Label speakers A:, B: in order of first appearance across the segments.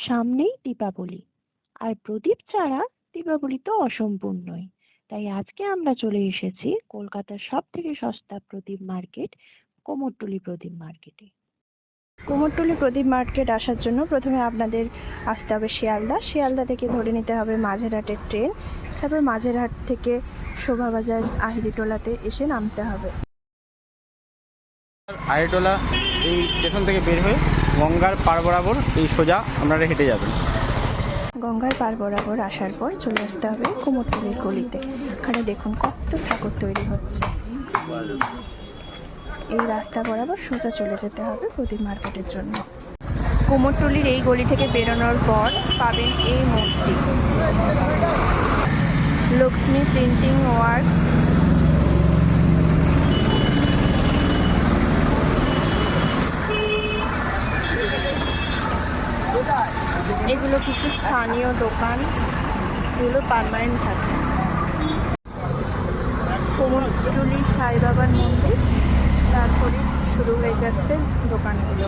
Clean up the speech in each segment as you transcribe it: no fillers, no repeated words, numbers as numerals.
A: সামনেই দীপাবলি, আর প্রদীপ ছাড়া দীপাবলি তো অসম্পূর্ণই। তাই আজকে আমরা চলে এসেছি কলকাতার সবথেকে সস্তা প্রদীপ মার্কেট, কুমোরটুলি প্রদীপ মার্কেটে। কুমোরটুলি প্রদীপ মার্কেট আসার জন্য প্রথমে আপনাদের আসতে হবে শিয়ালদা থেকে ধরে নিতে হবে মাঝেরহাটের ট্রেন। তারপর মাঝেরহাট থেকে শোভাবাজার আহিরিটোলাতে এসে নামতে হবে।
B: আহিরিটোলা এই স্টেশন থেকে বের হয়ে গঙ্গার পার বরাবর এই সোজা আপনারা হেঁটে যাবেন।
A: গঙ্গার পার বরাবর আসার পর চলে আসতে হবে কুমোরটুলির গলিতে। এখানে দেখুন কত ঠাকুর তৈরি হচ্ছে। এই রাস্তা বরাবর সোজা চলে যেতে হবে প্রদীপ মার্কেটের জন্য। কুমোরটুলির এই গলি থেকে বেরোনোর পর পাবেন এই মূর্তি, লক্ষ্মী প্রিন্টিং ওয়ার্কস। এগুলো কিছু স্থানীয় দোকান, এগুলো পার্মানেন্ট থাকে। কুমোরটুলি সাই বাবার মন্দির, তারপরে শুরু হয়ে যাচ্ছে দোকানগুলো।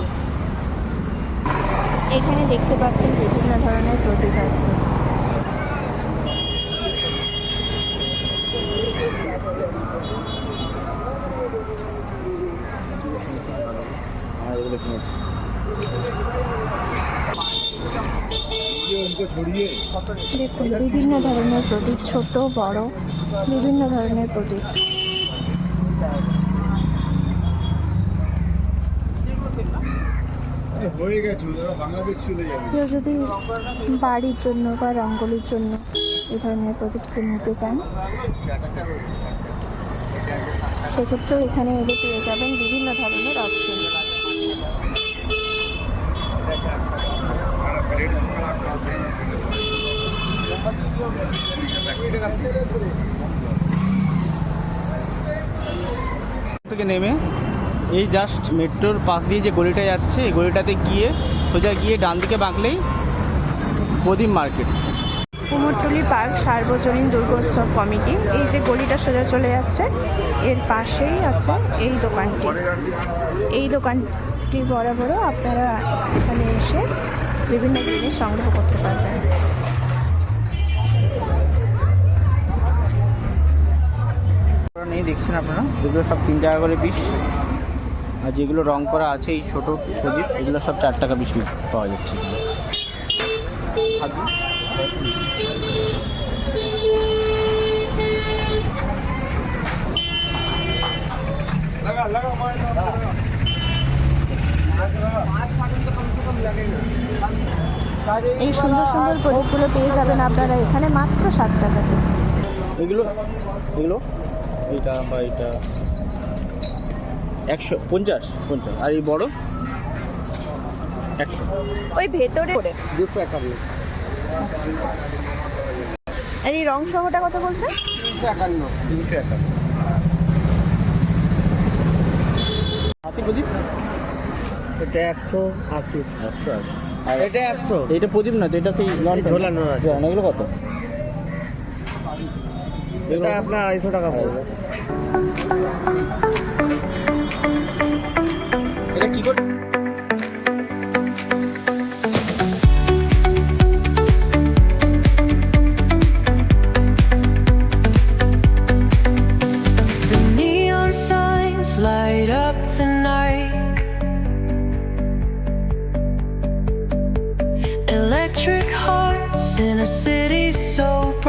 A: এখানে দেখতে পাচ্ছেন বিভিন্ন ধরনের প্রদীপ আছে। দেখুন বিভিন্ন ধরনের প্রদীপ, ছোট বড় বিভিন্ন ধরনের প্রদীপ। কেউ যদি বাড়ির জন্য বা রঙ্গোলির জন্য এই ধরনের প্রদীপ নিতে চান, সেক্ষেত্রেও এখানে এলে পেয়ে যাবেন বিভিন্ন ধরনের অপশন।
B: থেকে নেমে এই জাস্ট মেট্রোর পাশ দিয়ে যে গলিটা যাচ্ছে, এই গলিটাতে গিয়ে সোজা গিয়ে ডান দিকে বাঁকলেই প্রদীপ মার্কেট।
A: কুমোরটুলি পার্ক সার্বজনীন দুর্গোৎসব কমিটি, এই যে গলিটা সোজা চলে যাচ্ছে এর পাশেই আছে এই দোকানটি। এই দোকানটি বরাবরও আপনারা এখানে এসে বিভিন্ন জিনিস সংগ্রহ করতে পারবেন।
B: নেই দেখছেন আপনারা, এগুলো সব 3 টাকা করে পিস, আর যেগুলো রং করা আছে এই ছোটো প্রদীপ, এগুলো সব 4 টাকা পিস পাওয়া যাচ্ছে।
A: এই সুন্দর সুন্দর প্রদীপগুলো পেয়ে যাবেন আপনারা এখানে মাত্র 7 টাকাতে।
B: এগুলো এইটা বা এটা 150 আর এই বড় 100।
A: ওই ভেতরে
B: 251।
A: আর এই রং সহটা কত বলছেন?
B: 351। হাতি প্রদীপ
C: এটা 180।
B: আর
C: এটা 100।
B: এটা প্রদীপ না, এটা সেই
C: ঝোলানো আছে।
B: এগুলো কত?
C: এটা আপনার 250 টাকা পড়বে।
B: এটা কি করে?
D: The neon signs light up the night. Electric hearts in a city so bright.